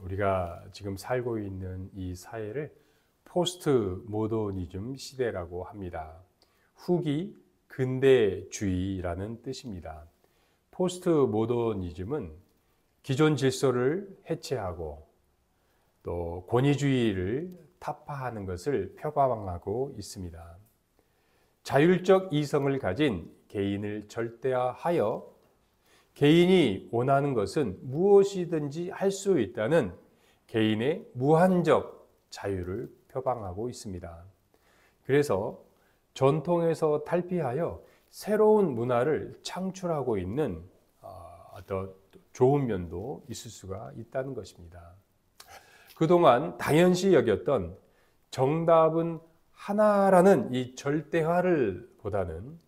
우리가 지금 살고 있는 이 사회를 포스트 모더니즘 시대라고 합니다. 후기 근대주의라는 뜻입니다. 포스트 모더니즘은 기존 질서를 해체하고 또 권위주의를 타파하는 것을 표방하고 있습니다. 자율적 이성을 가진 개인을 절대화하여 개인이 원하는 것은 무엇이든지 할 수 있다는 개인의 무한적 자유를 표방하고 있습니다. 그래서 전통에서 탈피하여 새로운 문화를 창출하고 있는 어떤 좋은 면도 있을 수가 있다는 것입니다. 그동안 당연시 여겼던 정답은 하나라는 이 절대화를 보다는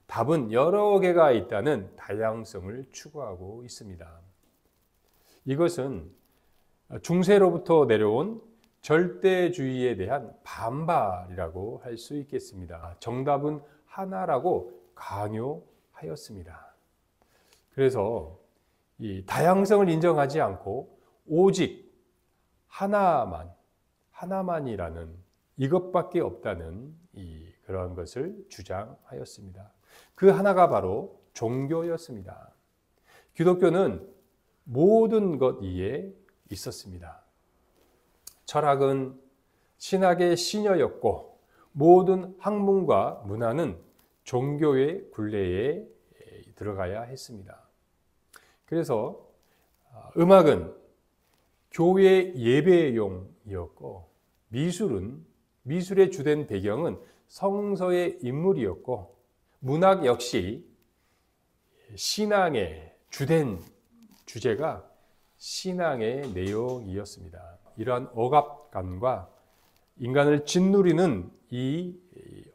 답은 여러 개가 있다는 다양성을 추구하고 있습니다. 이것은 중세로부터 내려온 절대주의에 대한 반발이라고 할 수 있겠습니다. 정답은 하나라고 강요하였습니다. 그래서 이 다양성을 인정하지 않고 오직 하나만이라는 이것밖에 없다는 그러한 것을 주장하였습니다. 그 하나가 바로 종교였습니다. 기독교는 모든 것 위에 있었습니다. 철학은 신학의 시녀였고 모든 학문과 문화는 종교의 굴레에 들어가야 했습니다. 그래서 음악은 교회 예배용이었고 미술의 주된 배경은 성서의 인물이었고 문학 역시 신앙의 주된 주제가 신앙의 내용이었습니다. 이러한 억압감과 인간을 짓누리는 이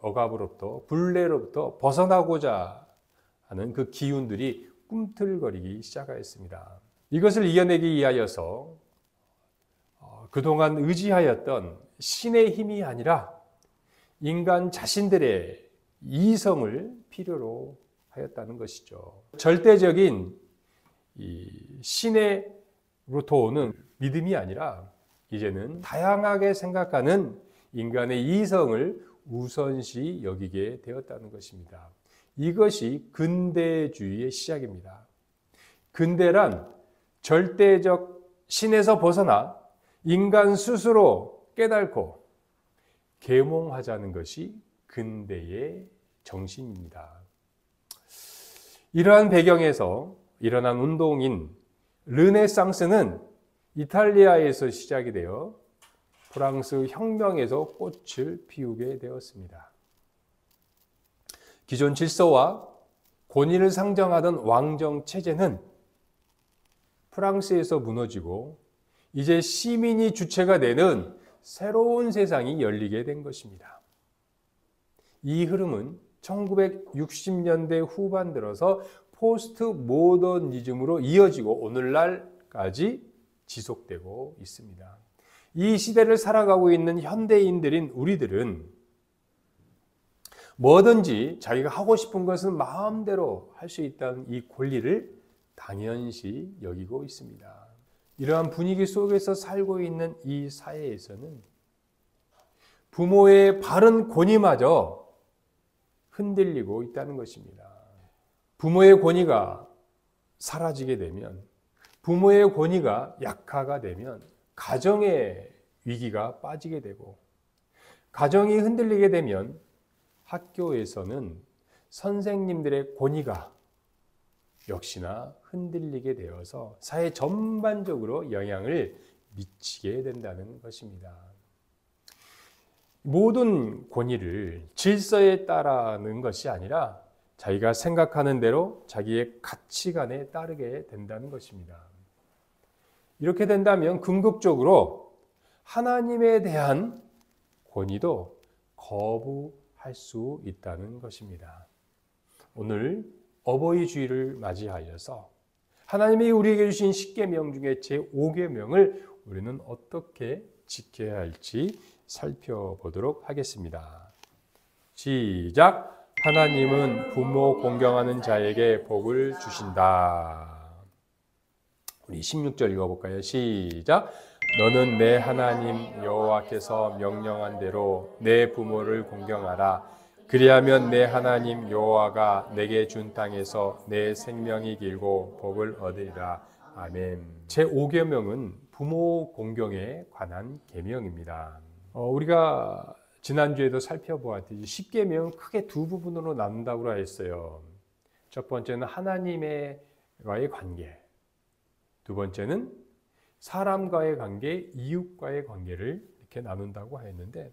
억압으로부터 굴레로부터 벗어나고자 하는 그 기운들이 꿈틀거리기 시작하였습니다. 이것을 이겨내기 위하여서 그동안 의지하였던 신의 힘이 아니라 인간 자신들의 이성을 필요로 하였다는 것이죠. 절대적인 신으로부터 오는 믿음이 아니라 이제는 다양하게 생각하는 인간의 이성을 우선시 여기게 되었다는 것입니다. 이것이 근대주의의 시작입니다. 근대란 절대적 신에서 벗어나 인간 스스로 깨닫고 계몽하자는 것이 근대의 정신입니다. 이러한 배경에서 일어난 운동인 르네상스는 이탈리아에서 시작이 되어 프랑스 혁명에서 꽃을 피우게 되었습니다. 기존 질서와 권위를 상정하던 왕정 체제는 프랑스에서 무너지고 이제 시민이 주체가 되는 새로운 세상이 열리게 된 것입니다. 이 흐름은 1960년대 후반 들어서 포스트 모더니즘으로 이어지고 오늘날까지 지속되고 있습니다. 이 시대를 살아가고 있는 현대인들인 우리들은 뭐든지 자기가 하고 싶은 것은 마음대로 할 수 있다는 이 권리를 당연시 여기고 있습니다. 이러한 분위기 속에서 살고 있는 이 사회에서는 부모의 바른 권위마저 흔들리고 있다는 것입니다. 부모의 권위가 사라지게 되면, 부모의 권위가 약화가 되면 가정의 위기가 빠지게 되고, 가정이 흔들리게 되면 학교에서는 선생님들의 권위가 역시나 흔들리게 되어서 사회 전반적으로 영향을 미치게 된다는 것입니다. 모든 권위를 질서에 따르는 것이 아니라 자기가 생각하는 대로 자기의 가치관에 따르게 된다는 것입니다. 이렇게 된다면 궁극적으로 하나님에 대한 권위도 거부할 수 있다는 것입니다. 오늘 어버이 주일을 맞이하여서 하나님이 우리에게 주신 10계명 중에 제5계명을 우리는 어떻게 지켜야 할지 살펴보도록 하겠습니다. 시작! 하나님은 부모 공경하는 자에게 복을 주신다. 우리 16절 읽어볼까요? 시작. 너는 내 하나님 여호와께서 명령한 대로 내 부모를 공경하라. 그리하면 내 하나님 여호와가 내게 준 땅에서 내 생명이 길고 복을 얻으리라. 아멘. 제5계명은 부모 공경에 관한 계명입니다. 우리가 지난주에도 살펴보았듯이 10계명은 크게 두 부분으로 나눈다고 했어요. 첫 번째는 하나님과의 관계, 두 번째는 사람과의 관계, 이웃과의 관계를 이렇게 나눈다고 했는데,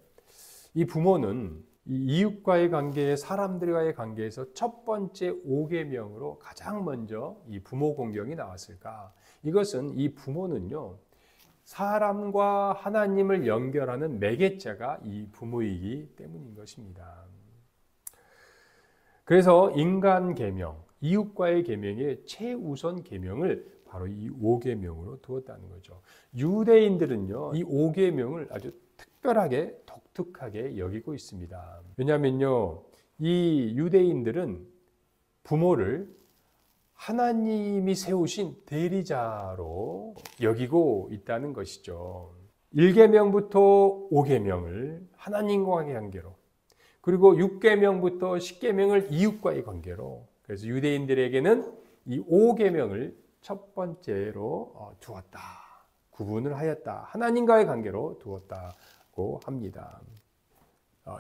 이 부모는 이 이웃과의 관계, 사람들과의 관계에서 첫 번째 5계명으로 가장 먼저 이 부모 공경이 나왔을까? 이것은 이 부모는요, 사람과 하나님을 연결하는 매개체가 이 부모이기 때문인 것입니다. 그래서 인간 계명, 이웃과의 계명의 최우선 계명을 바로 이 5계명으로 두었다는 거죠. 유대인들은요, 이 5계명을 아주 특별하게 독특하게 여기고 있습니다. 왜냐하면요, 이 유대인들은 부모를 하나님이 세우신 대리자로 여기고 있다는 것이죠. 1계명부터 5계명을 하나님과의 관계로, 그리고 6계명부터 10계명을 이웃과의 관계로, 그래서 유대인들에게는 이 5계명을 첫 번째로 두었다. 구분을 하였다. 하나님과의 관계로 두었다고 합니다.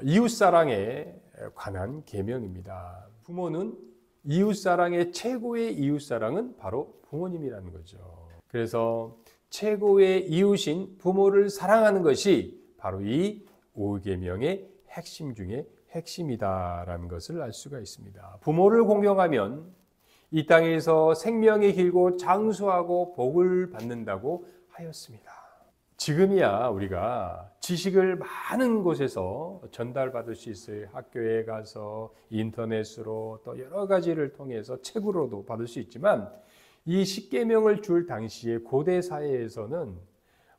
이웃사랑에 관한 계명입니다. 부모는 이웃사랑의 최고의 이웃사랑은 바로 부모님이라는 거죠. 그래서 최고의 이웃인 부모를 사랑하는 것이 바로 이 5계명의 핵심 중에 핵심이다라는 것을 알 수가 있습니다. 부모를 공경하면 이 땅에서 생명이 길고 장수하고 복을 받는다고 하였습니다. 지금이야 우리가 지식을 많은 곳에서 전달받을 수 있어요. 학교에 가서 인터넷으로 또 여러 가지를 통해서 책으로도 받을 수 있지만, 이 10계명을 줄 당시에 고대 사회에서는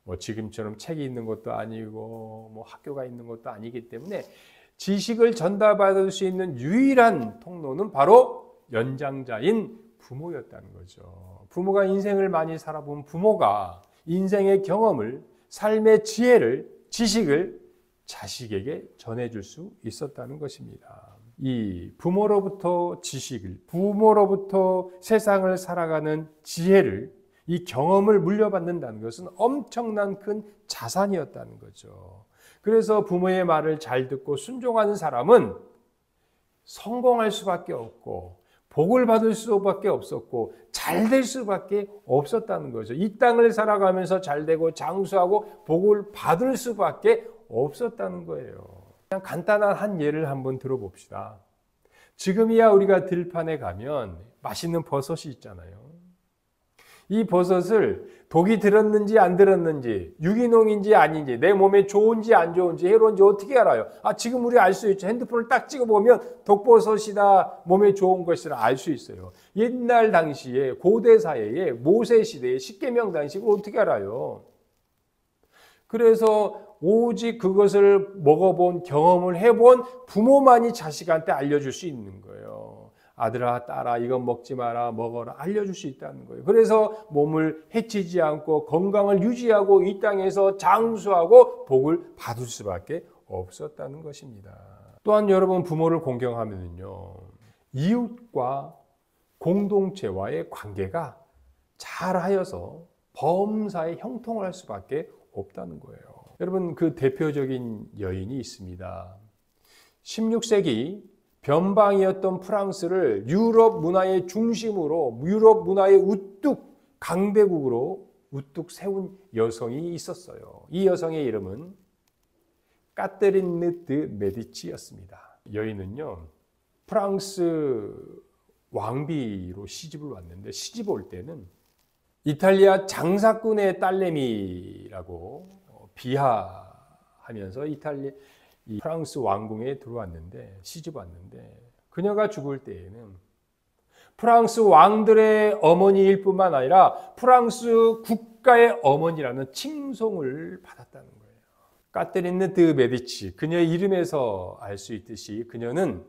뭐 지금처럼 책이 있는 것도 아니고 뭐 학교가 있는 것도 아니기 때문에 지식을 전달받을 수 있는 유일한 통로는 바로 연장자인 부모였다는 거죠. 부모가 인생을 많이 살아본 부모가 인생의 경험을, 삶의 지혜를, 지식을 자식에게 전해줄 수 있었다는 것입니다. 이 부모로부터 지식을, 부모로부터 세상을 살아가는 지혜를, 이 경험을 물려받는다는 것은 엄청난 큰 자산이었다는 거죠. 그래서 부모의 말을 잘 듣고 순종하는 사람은 성공할 수밖에 없고 복을 받을 수밖에 없었고 잘 될 수밖에 없었다는 거죠. 이 땅을 살아가면서 잘 되고 장수하고 복을 받을 수밖에 없었다는 거예요. 그냥 간단한 한 예를 한번 들어봅시다. 지금이야 우리가 들판에 가면 맛있는 버섯이 있잖아요. 이 버섯을 독이 들었는지 안 들었는지, 유기농인지 아닌지, 내 몸에 좋은지 안 좋은지, 해로운지 어떻게 알아요? 지금 우리 알 수 있죠. 핸드폰을 딱 찍어보면 독버섯이다, 몸에 좋은 것이라 알 수 있어요. 옛날 당시에 고대 사회에 모세 시대에 10계명 당시 그걸 어떻게 알아요? 그래서 오직 그것을 먹어본, 경험을 해본 부모만이 자식한테 알려줄 수 있는 거예요. 아들아, 딸아, 이건 먹지 마라, 먹어라, 알려줄 수 있다는 거예요. 그래서 몸을 해치지 않고 건강을 유지하고 이 땅에서 장수하고 복을 받을 수밖에 없었다는 것입니다. 또한 여러분, 부모를 공경하면요, 이웃과 공동체와의 관계가 잘하여서 범사에 형통을 할 수밖에 없다는 거예요. 여러분, 그 대표적인 여인이 있습니다. 16세기 변방이었던 프랑스를 유럽 문화의 중심으로, 유럽 문화의 우뚝 강대국으로 우뚝 세운 여성이 있었어요. 이 여성의 이름은 까테리네 드 메디치였습니다. 여인은요, 프랑스 왕비로 시집을 왔는데, 시집 올 때는 이탈리아 장사꾼의 딸내미라고 비하하면서 이 프랑스 왕궁에 들어왔는데, 시집 왔는데, 그녀가 죽을 때에는 프랑스 왕들의 어머니일 뿐만 아니라 프랑스 국가의 어머니라는 칭송을 받았다는 거예요. 까테리네 드 메디치, 그녀의 이름에서 알 수 있듯이 그녀는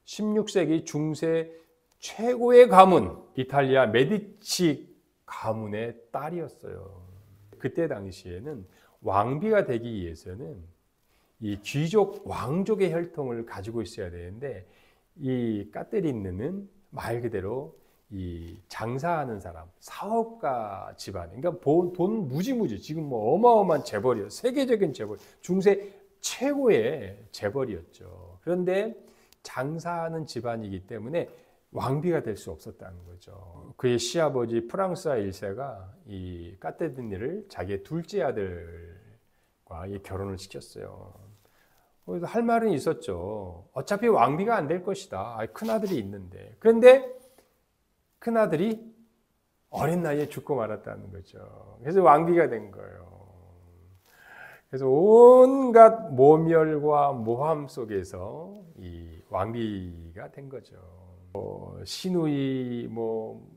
16세기 중세 최고의 가문, 이탈리아 메디치 가문의 딸이었어요. 그때 당시에는 왕비가 되기 위해서는 이 귀족, 왕족의 혈통을 가지고 있어야 되는데 이 까테린느는 말 그대로 이 장사하는 사람, 사업가 집안, 그러니까 돈 무지무지, 지금 뭐 어마어마한 재벌이요, 세계적인 재벌, 중세 최고의 재벌이었죠. 그런데 장사하는 집안이기 때문에 왕비가 될 수 없었다는 거죠. 그의 시아버지 프랑스와 1세가 이 까테린느를 자기의 둘째 아들과 결혼을 시켰어요. 그래서 할 말은 있었죠. 어차피 왕비가 안 될 것이다. 큰아들이 있는데. 그런데 큰아들이 어린 나이에 죽고 말았다는 거죠. 그래서 왕비가 된 거예요. 그래서 온갖 모멸과 모함 속에서 이 왕비가 된 거죠. 시누이 뭐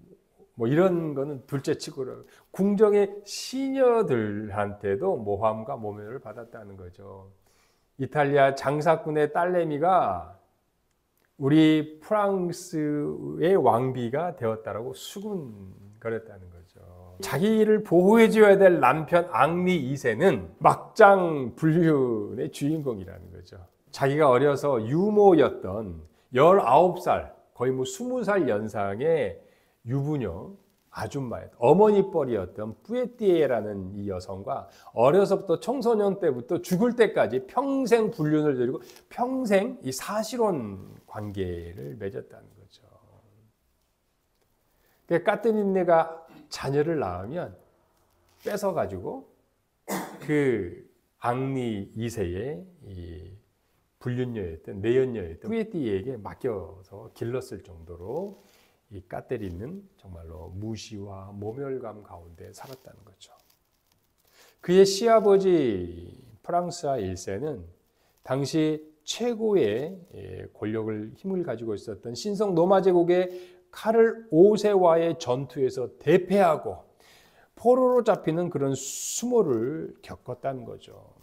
이런 거는 둘째치고 궁정의 시녀들한테도 모함과 모멸을 받았다는 거죠. 이탈리아 장사꾼의 딸내미가 우리 프랑스의 왕비가 되었다라고 수군거렸다는 거죠. 자기를 보호해줘야 될 남편 앙리 2세는 막장 불륜의 주인공이라는 거죠. 자기가 어려서 유모였던 19살, 거의 뭐 20살 연상의 유부녀, 아줌마였던 어머니 뻘이었던 뿌에띠에라는 이 여성과 어려서부터 청소년 때부터 죽을 때까지 평생 불륜을 들이고 평생 이 사실혼 관계를 맺었다는 거죠. 그러니까 까테린느가 자녀를 낳으면 뺏어가지고 그 앙리 2세의 이 불륜녀였던 내연녀였던 뿌에띠에에게 맡겨서 길렀을 정도로 이 까테린은 정말로 무시와 모멸감 가운데 살았다는 거죠. 그의 시아버지 프랑스와 1세는 당시 최고의 권력을 힘을 가지고 있었던 신성 로마 제국의 카를 5세와의 전투에서 대패하고 포로로 잡히는 그런 수모를 겪었다는 거죠.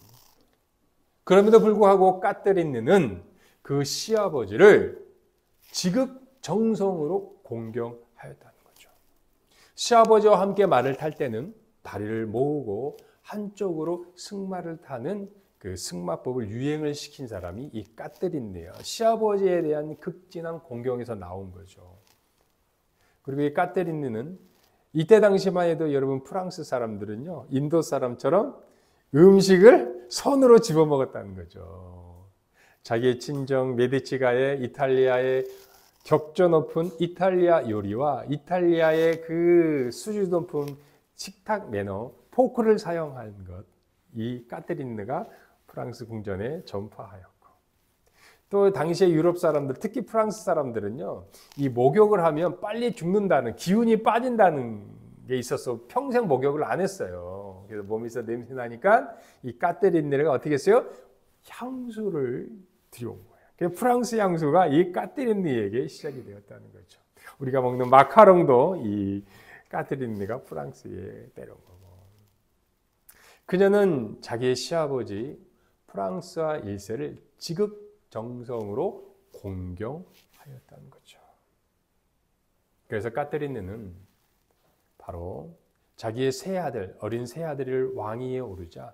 그럼에도 불구하고 까테린느는 그 시아버지를 지극정성으로 공경하였다는 거죠. 시아버지와 함께 말을 탈 때는 다리를 모으고 한쪽으로 승마를 타는 그 승마법을 유행을 시킨 사람이 이 까테린느예요. 시아버지에 대한 극진한 공경에서 나온 거죠. 그리고 이 까테린느는 이때 당시만 해도 여러분 프랑스 사람들은요, 인도 사람처럼 음식을 손으로 집어먹었다는 거죠. 자기의 친정 메디치가의 이탈리아의 격조 높은 이탈리아 요리와 이탈리아의 그 수준 높은 식탁 매너, 포크를 사용한 것, 이 까테린느가 프랑스 궁전에 전파하였고, 또 당시의 유럽 사람들, 특히 프랑스 사람들은요, 이 목욕을 하면 빨리 죽는다는, 기운이 빠진다는 게 있어서 평생 목욕을 안 했어요. 그래서 몸에서 냄새 나니까 이 까테린느가 어떻게 했어요? 향수를 들여온 거예요. 프랑스 향수가 이 까테린느에게 시작이 되었다는 거죠. 우리가 먹는 마카롱도 이 까테린느가 프랑스에 때려온 거고. 그녀는 자기의 시아버지 프랑스와 1세를 지극정성으로 공경하였다는 거죠. 그래서 까테린느는 바로 자기의 세 아들, 어린 세 아들을 왕위에 오르자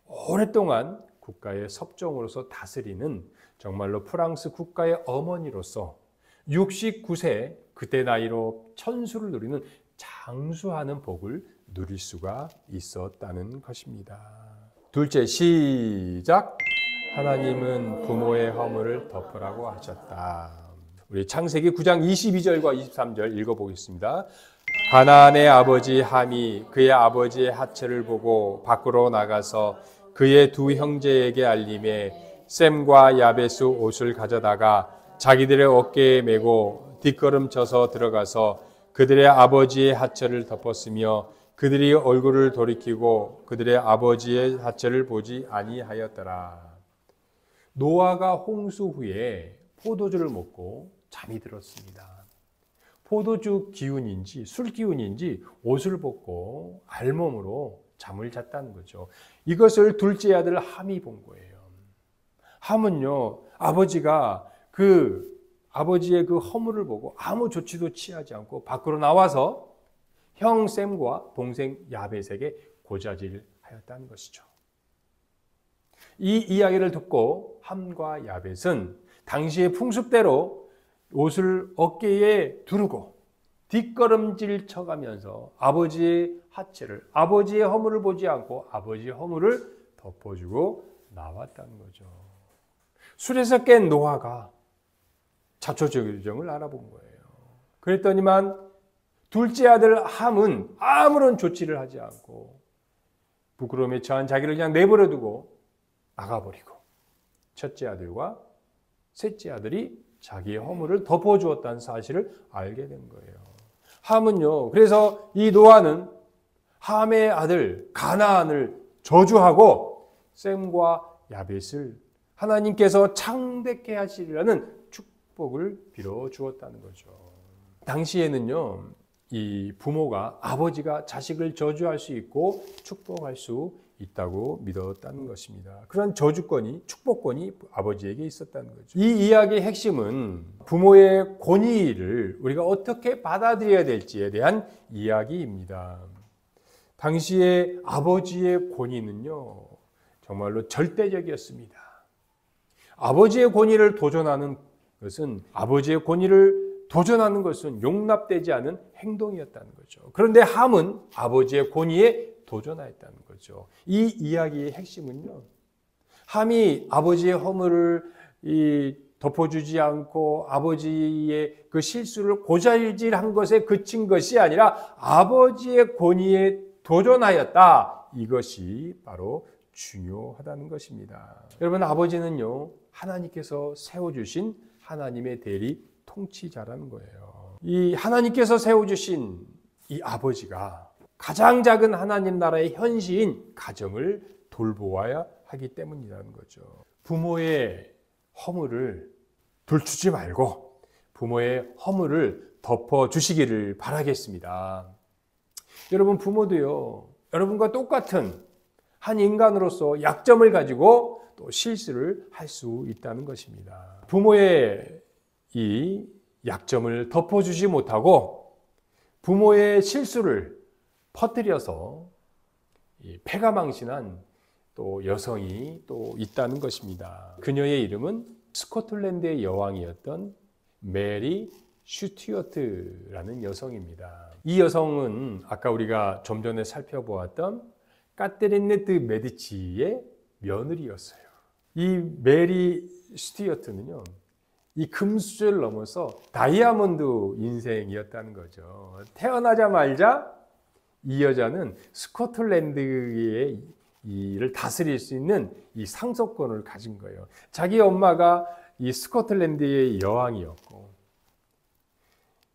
오랫동안 국가의 섭종으로서 다스리는 정말로 프랑스 국가의 어머니로서 69세 그때 나이로 천수를 누리는 장수하는 복을 누릴 수가 있었다는 것입니다. 둘째, 시작. 하나님은 부모의 허물을 덮으라고 하셨다. 우리 창세기 9장 22절과 23절 읽어보겠습니다. 가나안의 아버지 함이 그의 아버지의 하체를 보고 밖으로 나가서 그의 두 형제에게 알림해 셈과 야베스 옷을 가져다가 자기들의 어깨에 메고 뒷걸음쳐서 들어가서 그들의 아버지의 하체를 덮었으며 그들이 얼굴을 돌이키고 그들의 아버지의 하체를 보지 아니하였더라. 노아가 홍수 후에 포도주를 먹고 잠이 들었습니다. 포도주 기운인지 술 기운인지 옷을 벗고 알몸으로 잠을 잤다는 거죠. 이것을 둘째 아들 함이 본 거예요. 함은요, 아버지가 아버지의 그 허물을 보고 아무 조치도 취하지 않고 밖으로 나와서 형 셈과 동생 야벳에게 고자질하였다는 것이죠. 이 이야기를 듣고 함과 야벳은 당시의 풍습대로 옷을 어깨에 두르고 뒷걸음질 쳐가면서 아버지의 하체를, 아버지의 허물을 보지 않고 아버지의 허물을 덮어주고 나왔다는 거죠. 술에서 깬 노아가 자초지종을 알아본 거예요. 그랬더니만 둘째 아들 함은 아무런 조치를 하지 않고 부끄러움에 처한 자기를 그냥 내버려 두고 나가버리고 첫째 아들과 셋째 아들이 자기의 허물을 덮어주었다는 사실을 알게 된 거예요. 함은요, 그래서 이 노아는 함의 아들 가나안을 저주하고 셈과 야벳을 하나님께서 창대케 하시리라는 축복을 빌어 주었다는 거죠. 당시에는요, 이 부모가, 아버지가 자식을 저주할 수 있고 축복할 수 있다고 믿었다는 것입니다. 그런 저주권이, 축복권이 아버지에게 있었다는 거죠. 이 이야기의 핵심은 부모의 권위를 우리가 어떻게 받아들여야 될지에 대한 이야기입니다. 당시의 아버지의 권위는요, 정말로 절대적이었습니다. 아버지의 권위를 도전하는 것은, 아버지의 권위를 도전하는 것은 용납되지 않은 행동이었다는 거죠. 그런데 함은 아버지의 권위에 도전하였다는 거죠. 이 이야기의 핵심은요, 함이 아버지의 허물을 덮어주지 않고 아버지의 그 실수를 고자질한 것에 그친 것이 아니라 아버지의 권위에 도전하였다. 이것이 바로 중요하다는 것입니다. 여러분, 아버지는요, 하나님께서 세워주신 하나님의 대리 통치자라는 거예요. 이 하나님께서 세워주신 이 아버지가 가장 작은 하나님 나라의 현시인 가정을 돌보아야 하기 때문이라는 거죠. 부모의 허물을 들추지 말고 부모의 허물을 덮어주시기를 바라겠습니다. 여러분, 부모도요, 여러분과 똑같은 한 인간으로서 약점을 가지고 또 실수를 할 수 있다는 것입니다. 부모의 이 약점을 덮어주지 못하고 부모의 실수를 퍼뜨려서 패가망신한 또 여성이 또 있다는 것입니다. 그녀의 이름은 스코틀랜드의 여왕이었던 메리 슈튜어트라는 여성입니다. 이 여성은 아까 우리가 좀 전에 살펴보았던 카테린 드 메디치의 며느리였어요. 이 메리 슈튜어트는요, 이 금수저를 넘어서 다이아몬드 인생이었다는 거죠. 태어나자마자 이 여자는 스코틀랜드의 이를 다스릴 수 있는 이 상속권을 가진 거예요. 자기 엄마가 이 스코틀랜드의 여왕이었고,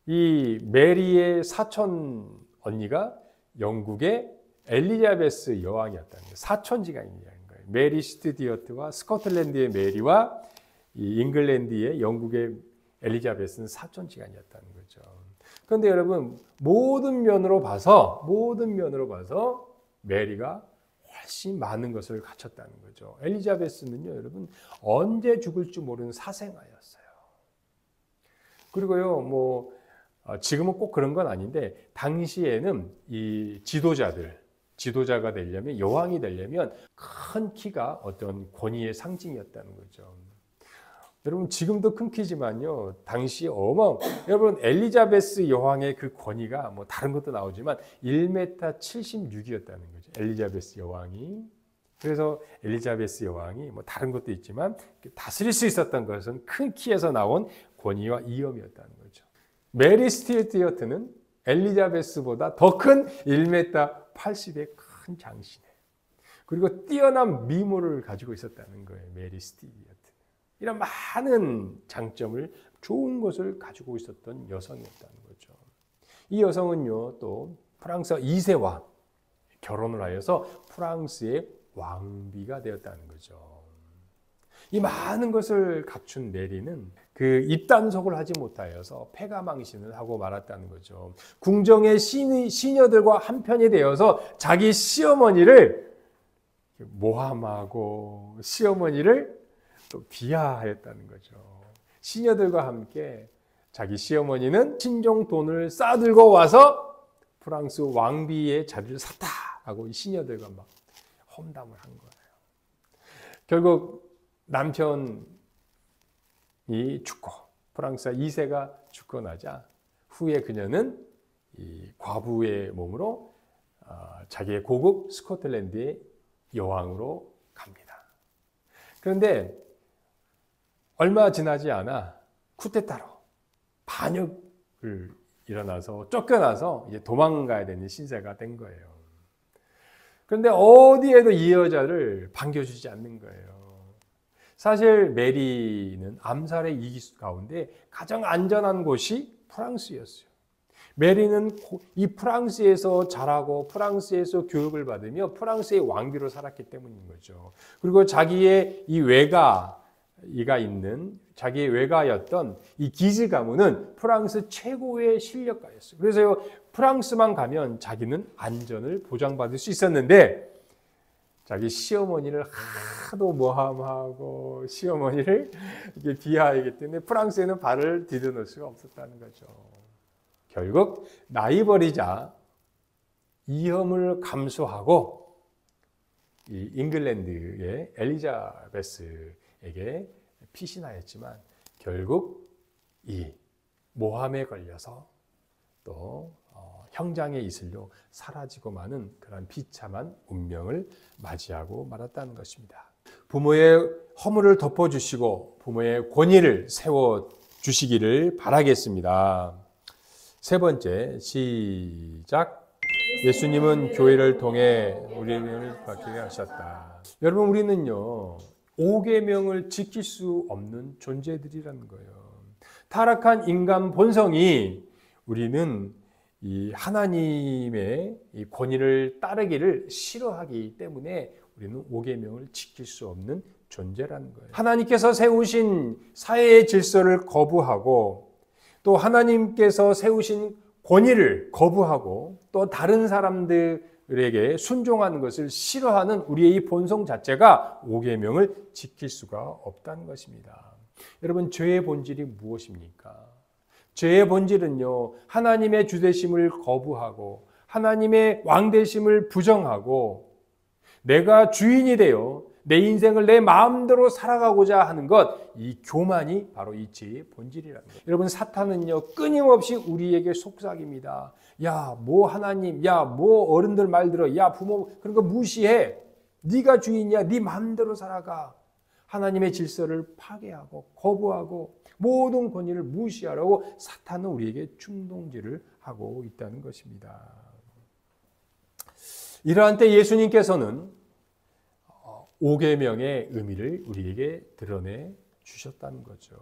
이 메리의 사촌 언니가 영국의 엘리자베스 여왕이었다는 거예요. 사촌지간이라는 거예요. 메리 스튜어트와 스코틀랜드의 메리와 이 잉글랜드의 영국의 엘리자베스는 사촌지간이었다는 거죠. 그런데 여러분, 모든 면으로 봐서 메리가 훨씬 많은 것을 갖췄다는 거죠. 엘리자베스는요, 여러분, 언제 죽을지 모르는 사생아였어요. 그리고요, 지금은 꼭 그런 건 아닌데, 당시에는 이 지도자가 되려면, 여왕이 되려면 큰 키가 어떤 권위의 상징이었다는 거죠. 여러분, 지금도 큰 키지만요, 당시 여러분, 엘리자베스 여왕의 그 권위가 다른 것도 나오지만 1m 76이었다는 거죠. 엘리자베스 여왕이. 그래서 엘리자베스 여왕이 다른 것도 있지만 다스릴 수 있었던 것은 큰 키에서 나온 권위와 위엄이었다는 거죠. 메리 스튜어트는 엘리자베스보다 더 큰 1m 80의 큰 장신이에요. 그리고 뛰어난 미모를 가지고 있었다는 거예요. 메리 스튜어트. 이런 많은 장점을, 좋은 것을 가지고 있었던 여성이었다는 거죠. 이 여성은요, 또 프랑스 2세와 결혼을 하여서 프랑스의 왕비가 되었다는 거죠. 이 많은 것을 갖춘 메리는 그 입단속을 하지 못하여서 패가망신을 하고 말았다는 거죠. 궁정의 시녀들과 한편이 되어서 자기 시어머니를 모함하고 시어머니를 또 비하하였다는 거죠. 시녀들과 함께 자기 시어머니는 신종 돈을 싸들고 와서 프랑스 왕비의 자리를 샀다라고 이 시녀들과 막 험담을 한 거예요. 결국 남편이 죽고 프랑스 2세가 죽고 나자 후에 그녀는 이 과부의 몸으로 자기의 고국 스코틀랜드의 여왕으로 갑니다. 그런데 얼마 지나지 않아 쿠데타로 반역을 일어나서 쫓겨나서 이제 도망가야 되는 신세가 된 거예요. 그런데 어디에도 이 여자를 반겨주지 않는 거예요. 사실 메리는 암살의 이기 가운데 가장 안전한 곳이 프랑스였어요. 메리는 이 프랑스에서 자라고 프랑스에서 교육을 받으며 프랑스의 왕비로 살았기 때문인 거죠. 그리고 자기의 이 외가이가 있는 자기의 외가였던 이 기즈 가문은 프랑스 최고의 실력가였어요. 그래서 프랑스만 가면 자기는 안전을 보장받을 수 있었는데 자기 시어머니를 하도 모함하고 시어머니를 이게 비하하기 때문에 프랑스에는 발을 디뎌놓을 수가 없었다는 거죠. 결국 나이 버리자 위험을 감수하고 이 잉글랜드의 엘리자베스에게 피신하였지만 결국 이 모함에 걸려서 또 형장에 이슬려 사라지고 마는 그런 비참한 운명을 맞이하고 말았다는 것입니다. 부모의 허물을 덮어주시고 부모의 권위를 세워주시기를 바라겠습니다. 세 번째, 시작. 예수님은 교회를 통해 우리를 바뀌게 하셨다. 여러분, 우리는요 5계명을 지킬 수 없는 존재들이라는 거예요. 타락한 인간 본성이 우리는 이 하나님의 이 권위를 따르기를 싫어하기 때문에 우리는 5계명을 지킬 수 없는 존재라는 거예요. 하나님께서 세우신 사회의 질서를 거부하고 또 하나님께서 세우신 권위를 거부하고 또 다른 사람들에게 순종하는 것을 싫어하는 우리의 이 본성 자체가 5계명을 지킬 수가 없다는 것입니다. 여러분, 죄의 본질이 무엇입니까? 죄의 본질은요, 하나님의 주되심을 거부하고 하나님의 왕되심을 부정하고 내가 주인이 되어 내 인생을 내 마음대로 살아가고자 하는 것, 이 교만이 바로 이 죄의 본질이라는 거예요. 여러분, 사탄은요 끊임없이 우리에게 속삭입니다. 야, 뭐 하나님, 야, 뭐 어른들 말 들어, 야, 부모 그런 거 무시해. 네가 주인이야. 네 마음대로 살아가. 하나님의 질서를 파괴하고 거부하고 모든 권위를 무시하라고 사탄은 우리에게 충동질을 하고 있다는 것입니다. 이러한 때 예수님께서는 5계명의 의미를 우리에게 드러내 주셨다는 거죠.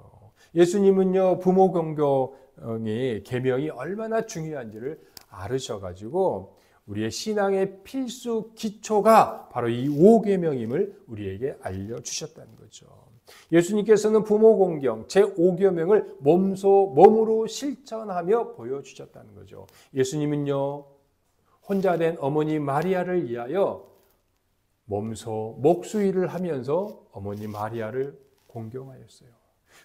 예수님은요 부모 공경의 계명이 얼마나 중요한지를 알으셔가지고 우리의 신앙의 필수 기초가 바로 이 5계명임을 우리에게 알려주셨다는 거죠. 예수님께서는 부모 공경 제5계명을 몸으로 실천하며 보여주셨다는 거죠. 예수님은요 혼자 된 어머니 마리아를 위하여 몸소 목수일을 하면서 어머니 마리아를 공경하였어요.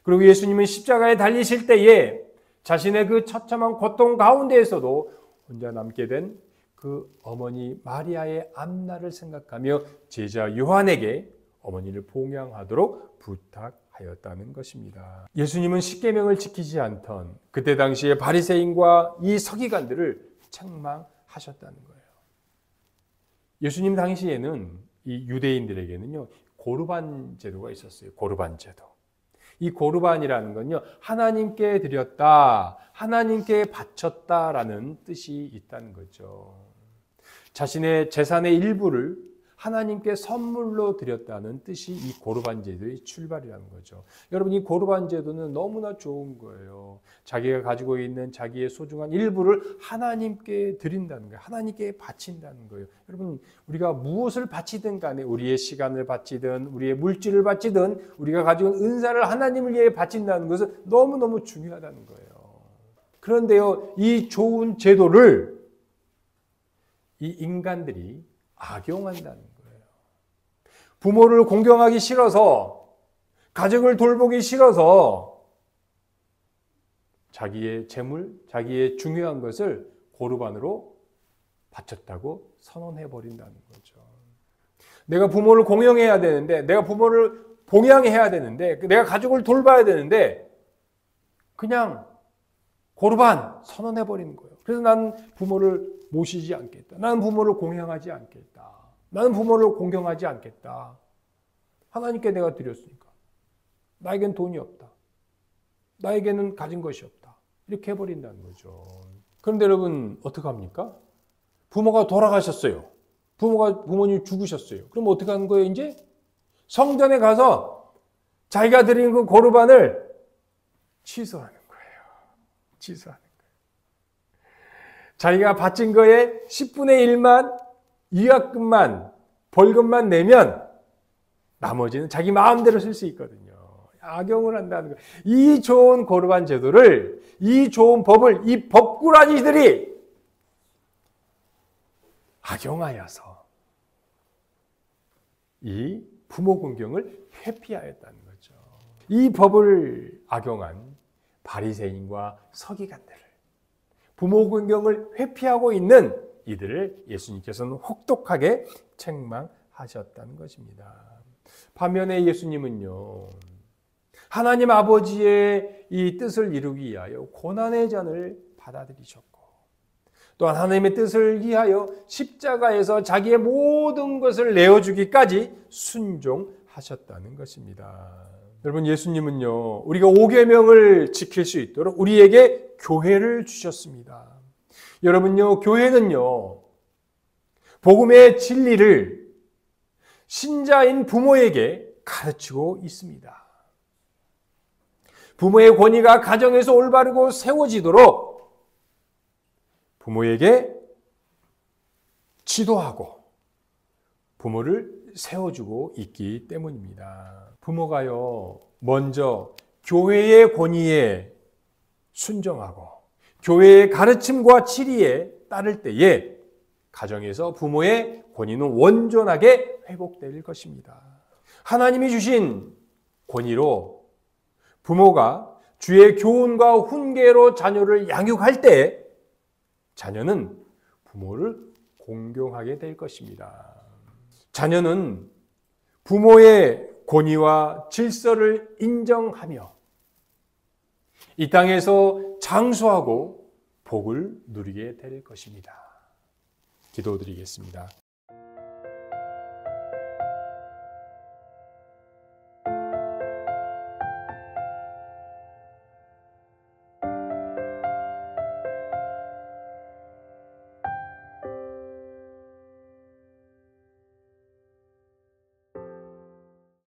그리고 예수님은 십자가에 달리실 때에 자신의 그 처참한 고통 가운데에서도 혼자 남게 된 그 어머니 마리아의 앞날을 생각하며 제자 요한에게 어머니를 봉양하도록 부탁하였다는 것입니다. 예수님은 십계명을 지키지 않던 그때 당시의 바리새인과 이 서기관들을 책망하셨다는 거예요. 예수님 당시에는 이 유대인들에게는요 고르반 제도가 있었어요. 고르반 제도. 이 고르반이라는 건요 하나님께 드렸다, 하나님께 바쳤다라는 뜻이 있다는 거죠. 자신의 재산의 일부를 하나님께 선물로 드렸다는 뜻이 이 고르반 제도의 출발이라는 거죠. 여러분, 이 고르반 제도는 너무나 좋은 거예요. 자기가 가지고 있는 자기의 소중한 일부를 하나님께 드린다는 거예요. 하나님께 바친다는 거예요. 여러분, 우리가 무엇을 바치든 간에 우리의 시간을 바치든 우리의 물질을 바치든 우리가 가지고 있는 은사를 하나님을 위해 바친다는 것은 너무너무 중요하다는 거예요. 그런데요, 이 좋은 제도를 이 인간들이 악용한다는 거예요. 부모를 공경하기 싫어서, 가정을 돌보기 싫어서 자기의 재물, 자기의 중요한 것을 고르반으로 바쳤다고 선언해 버린다는 거죠. 내가 부모를 공경해야 되는데, 내가 부모를 봉양해야 되는데, 내가 가족을 돌봐야 되는데 그냥 고르반 선언해 버리는 거예요. 그래서 나는 부모를 모시지 않겠다. 나는 부모를 공양하지 않겠다. 나는 부모를 공경하지 않겠다. 하나님께 내가 드렸으니까. 나에겐 돈이 없다. 나에게는 가진 것이 없다. 이렇게 해버린다는 거죠. 그런데 여러분 어떻게 합니까? 부모가 돌아가셨어요. 부모님 죽으셨어요. 그럼 어떻게 하는 거예요? 이제 성전에 가서 자기가 드린 그 고르반을 취소하는 거예요. 취소하는 거예요. 자기가 바친 거에 10분의 1만 위약금만 벌금만 내면 나머지는 자기 마음대로 쓸 수 있거든요. 악용을 한다는 거예요. 이 좋은 고르반 제도를, 이 좋은 법을 이 법꾸라지들이 악용하여서 이 부모 공경을 회피하였다는 거죠. 이 법을 악용한 바리새인과 서기관들을, 부모 공경을 회피하고 있는 이들을 예수님께서는 혹독하게 책망하셨다는 것입니다. 반면에 예수님은요, 하나님 아버지의 이 뜻을 이루기 위하여 고난의 잔을 받아들이셨고, 또한 하나님의 뜻을 위하여 십자가에서 자기의 모든 것을 내어주기까지 순종하셨다는 것입니다. 여러분, 예수님은요, 우리가 5계명을 지킬 수 있도록 우리에게 교회를 주셨습니다. 여러분요, 교회는요, 복음의 진리를 신자인 부모에게 가르치고 있습니다. 부모의 권위가 가정에서 올바르고 세워지도록 부모에게 지도하고 부모를 세워주고 있기 때문입니다. 부모가요, 먼저 교회의 권위에 순종하고 교회의 가르침과 지리에 따를 때에 가정에서 부모의 권위는 온전하게 회복될 것입니다. 하나님이 주신 권위로 부모가 주의 교훈과 훈계로 자녀를 양육할 때 자녀는 부모를 공경하게 될 것입니다. 자녀는 부모의 권위와 질서를 인정하며 이 땅에서 장수하고 복을 누리게 될 것입니다. 기도드리겠습니다.